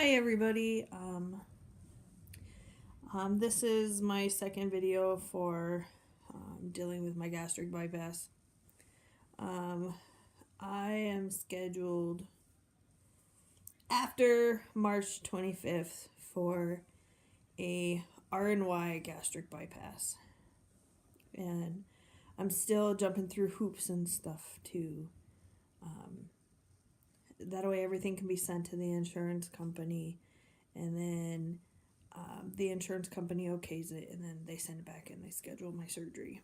Hi everybody. This is my second video for dealing with my gastric bypass. Um, I am scheduled after March 25th for a RNY gastric bypass. And I'm still jumping through hoops and stuff to that way everything can be sent to the insurance company, and then the insurance company okays it, and then they send it back and they schedule my surgery.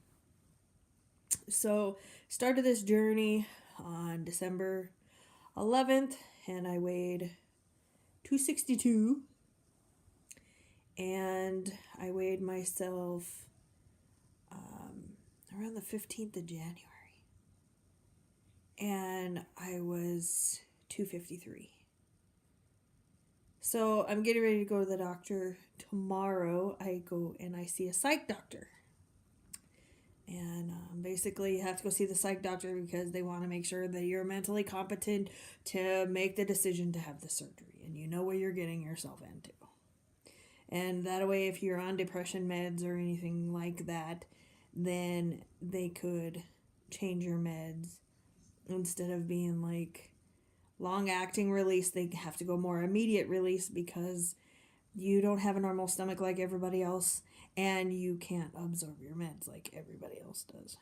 So started this journey on December 11th, and I weighed 262, and I weighed myself around the 15th of January, and I was 253. So I'm getting ready to go to the doctor tomorrow. I go and I see a psych doctor. And basically, you have to go see the psych doctor because they want to make sure that you're mentally competent to make the decision to have the surgery. And you know what you're getting yourself into. And that way, if you're on depression meds or anything like that, then they could change your meds. Instead of being like long-acting release, they have to go more immediate release because you don't have a normal stomach like everybody else, and you can't absorb your meds like everybody else does.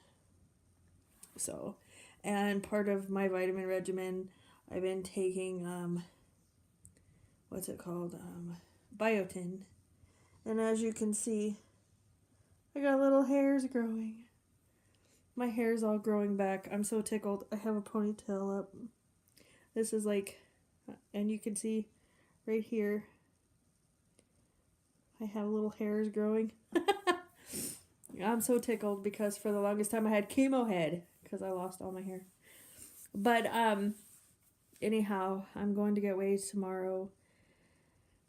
So, and part of my vitamin regimen, I've been taking what's it called, biotin, and as you can see, I got little hairs growing. My hair's all growing back. I'm so tickled. I have a ponytail up. This is like, and you can see right here, I have little hairs growing. I'm so tickled because for the longest time I had chemo head because I lost all my hair. But anyhow, I'm going to get weighed tomorrow.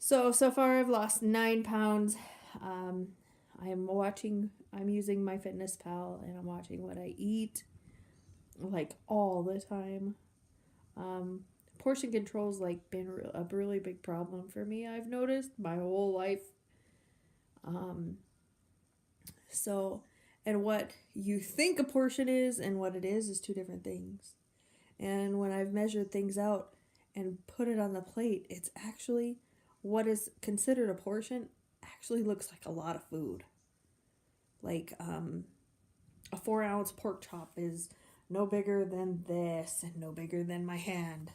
So far I've lost 9 pounds. I'm using MyFitnessPal, and I'm watching what I eat like all the time. Portion control's like been a really big problem for me, I've noticed my whole life. And what you think a portion is and what it is two different things. And when I've measured things out and put it on the plate, it's actually what is considered a portion actually looks like a lot of food. Like a 4-ounce pork chop is no bigger than this and no bigger than my hand.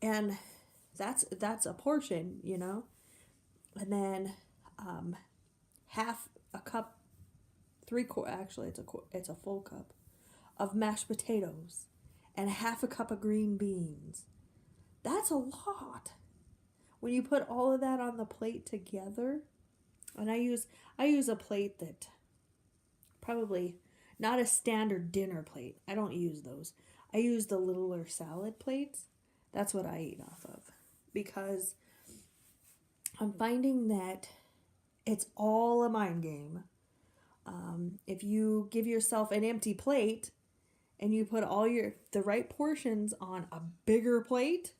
And that's a portion, you know? And then half a cup, actually it's a full cup of mashed potatoes and half a cup of green beans. That's a lot. When you put all of that on the plate together, and I use a plate that probably not a standard dinner plate. I don't use those. I use the littler salad plates. That's what I eat off of, because I'm finding that it's all a mind game. If you give yourself an empty plate and you put all the right portions on a bigger plate,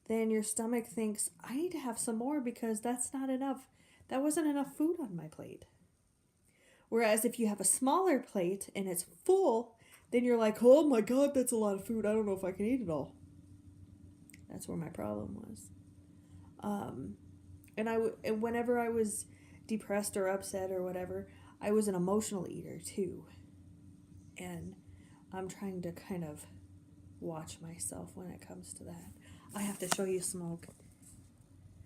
then your stomach thinks, I need to have some more because that's not enough. That wasn't enough food on my plate. Whereas if you have a smaller plate and it's full, then you're like, oh my God, that's a lot of food. I don't know if I can eat it all. That's where my problem was. And whenever I was depressed or upset or whatever, I was an emotional eater too. And I'm trying to kind of watch myself when it comes to that. I have to show you smoke.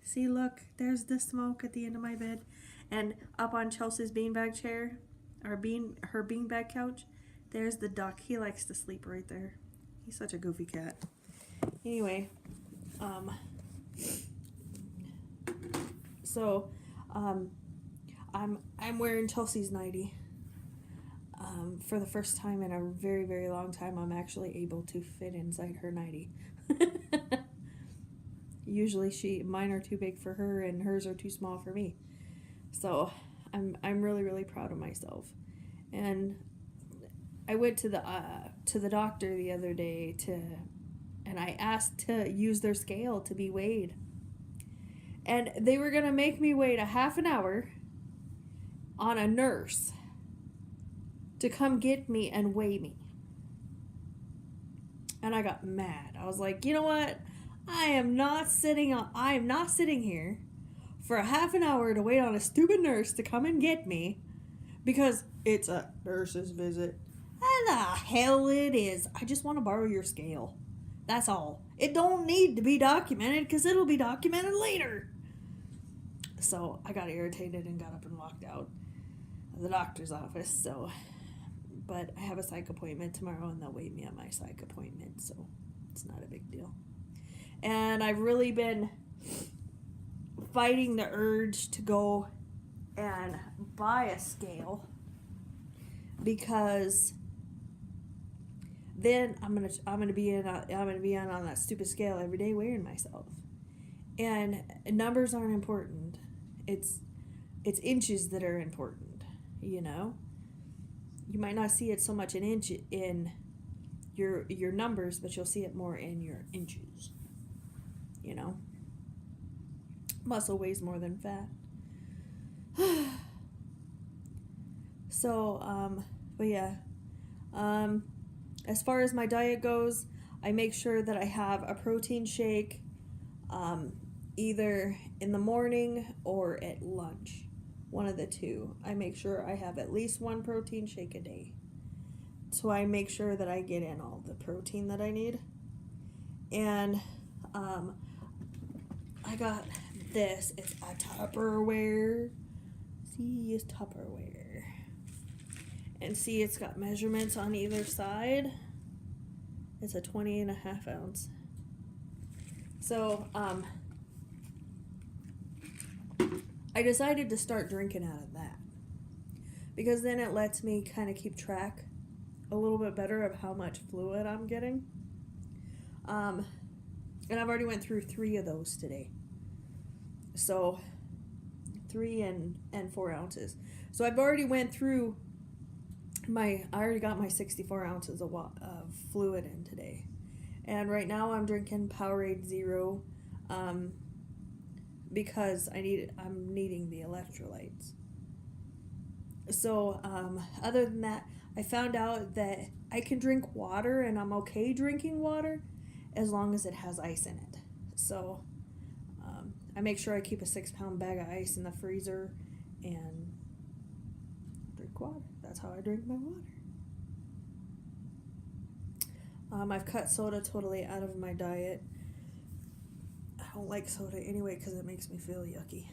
See, look, there's the smoke at the end of my bed. And up on Chelsea's beanbag chair, her beanbag couch, there's the duck. He likes to sleep right there. He's such a goofy cat. Anyway, I'm wearing Chelsea's nightie. For the first time in a very, very long time, I'm actually able to fit inside her nightie. Usually mine are too big for her and hers are too small for me. So I'm really, really proud of myself. And I went to the doctor the other day and I asked to use their scale to be weighed. And they were going to make me wait a half an hour on a nurse to come get me and weigh me. And I got mad. I was like, you know what? I am not sitting here for a half an hour to wait on a stupid nurse to come and get me because it's a nurse's visit. And the hell it is. I just want to borrow your scale. That's all. It don't need to be documented because it'll be documented later. So I got irritated and got up and walked out of the doctor's office. But I have a psych appointment tomorrow and they'll weigh me at my psych appointment. So it's not a big deal. And I've really been fighting the urge to go and buy a scale because then I'm gonna be on that stupid scale every day weighing myself, and numbers aren't important. It's inches that are important. You know, you might not see it so much in your numbers, but you'll see it more in your inches. You know, muscle weighs more than fat. So, but yeah, as far as my diet goes, I make sure that I have a protein shake, either in the morning or at lunch, one of the two. I make sure I have at least one protein shake a day. So I make sure that I get in all the protein that I need. And, I got this. It's a Tupperware. See, it's Tupperware. And see, it's got measurements on either side. It's a 20.5 ounce. So, I decided to start drinking out of that. Because then it lets me kind of keep track a little bit better of how much fluid I'm getting. And I've already went through 3 of those today. So 3 and 4 ounces. So I've already went through I already got my 64 ounces of fluid in today. And right now I'm drinking Powerade Zero, because I'm needing the electrolytes. So, other than that, I found out that I can drink water and I'm okay drinking water as long as it has ice in it. So, I make sure I keep a 6-pound bag of ice in the freezer and drink water. That's how I drink my water. I've cut soda totally out of my diet. I don't like soda anyway because it makes me feel yucky.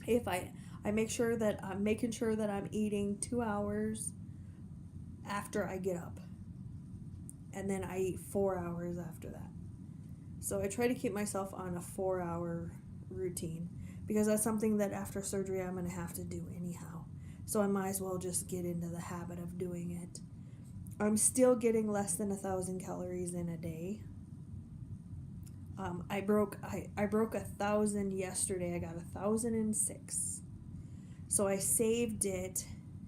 If I make sure that I'm making sure that I'm eating 2 hours after I get up. And then I eat 4 hours after that. So I try to keep myself on a 4-hour routine because that's something that after surgery I'm going to have to do anyhow. So I might as well just get into the habit of doing it. I'm still getting less than 1,000 calories in a day. I broke 1,000 yesterday. I got 1,006. So I saved it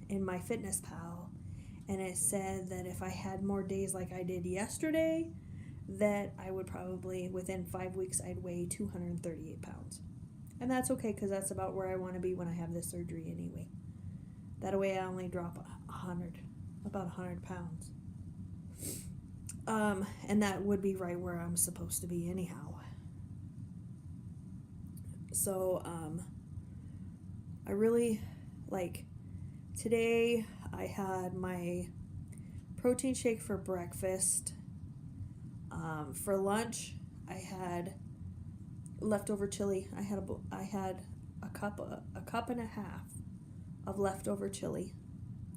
in my FitnessPal, and it said that if I had more days like I did yesterday, that I would probably, within 5 weeks, I'd weigh 238 pounds. And that's okay because that's about where I want to be when I have this surgery anyway. That way I only drop about 100 pounds. And that would be right where I'm supposed to be anyhow. So, I really, today I had my protein shake for breakfast. For lunch, I had leftover chili. I had a cup and a half of leftover chili,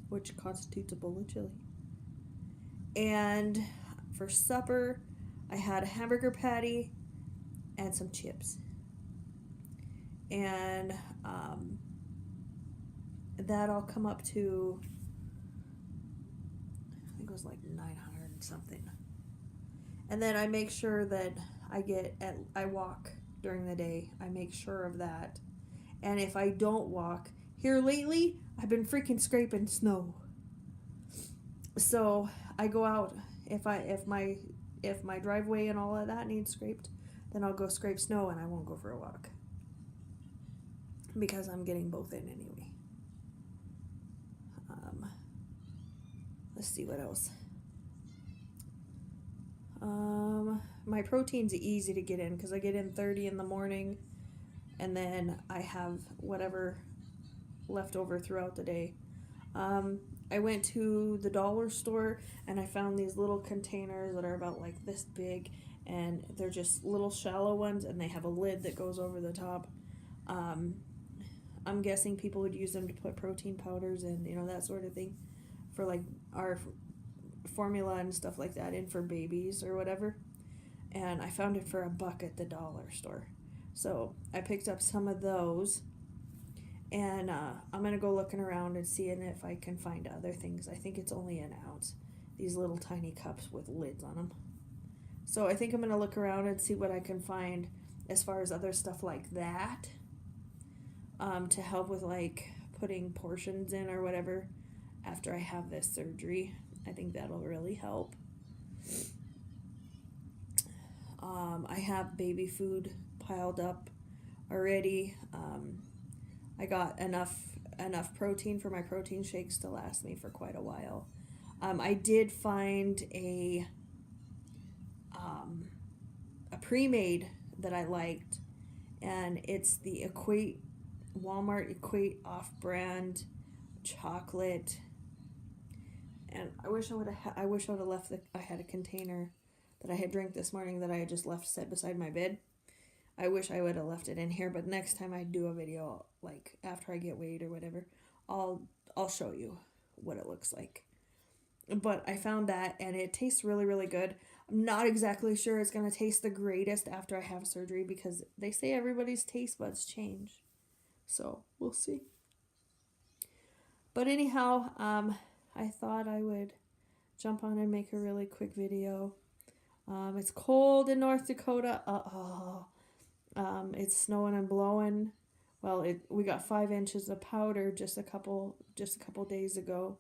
which constitutes a bowl of chili. And for supper, I had a hamburger patty and some chips. And that all come up to, I think it was like 900 and something. And then I make sure that I walk during the day. I make sure of that. And if I don't walk, here lately, I've been freaking scraping snow. So I go out, if my if my driveway and all of that needs scraped, then I'll go scrape snow and I won't go for a walk. Because I'm getting both in anyway. Let's see what else. My protein's easy to get in because I get in 30 in the morning and then I have whatever left over throughout the day. I went to the dollar store and I found these little containers that are about like this big, and they're just little shallow ones and they have a lid that goes over the top. I'm guessing people would use them to put protein powders and, you know, that sort of thing for like our formula and stuff like that in for babies or whatever. And I found it for $1 at the dollar store. So I picked up some of those, and I'm going to go looking around and seeing if I can find other things. I think it's only an ounce, these little tiny cups with lids on them. So I think I'm going to look around and see what I can find as far as other stuff like that, to help with like putting portions in or whatever after I have this surgery. I think that'll really help. I have baby food piled up already. I got enough protein for my protein shakes to last me for quite a while. I did find a pre-made that I liked, and it's the Walmart Equate off-brand chocolate. And I wish I would have left I had a container that I had drank this morning that I had just left set beside my bed. I wish I would have left it in here, but next time I do a video, like after I get weighed or whatever, I'll show you what it looks like. But I found that, and it tastes really, really good. I'm not exactly sure it's going to taste the greatest after I have surgery because they say everybody's taste buds change. So, we'll see. But anyhow, I thought I would jump on and make a really quick video. It's cold in North Dakota. It's snowing and blowing. Well, we got 5 inches of powder just a couple days ago.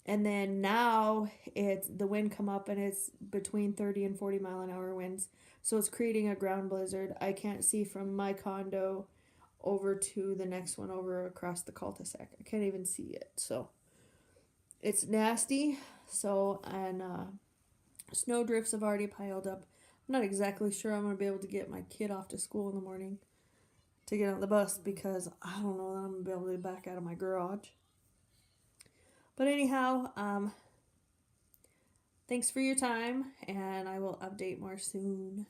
And then now the wind come up and it's between 30 and 40 mile an hour winds. So it's creating a ground blizzard. I can't see from my condo over to the next one over across the cul-de-sac. I can't even see it. So it's nasty. So, and snow drifts have already piled up. I'm not exactly sure I'm going to be able to get my kid off to school in the morning to get on the bus because I don't know that I'm going to be able to get back out of my garage. But anyhow, thanks for your time, and I will update more soon.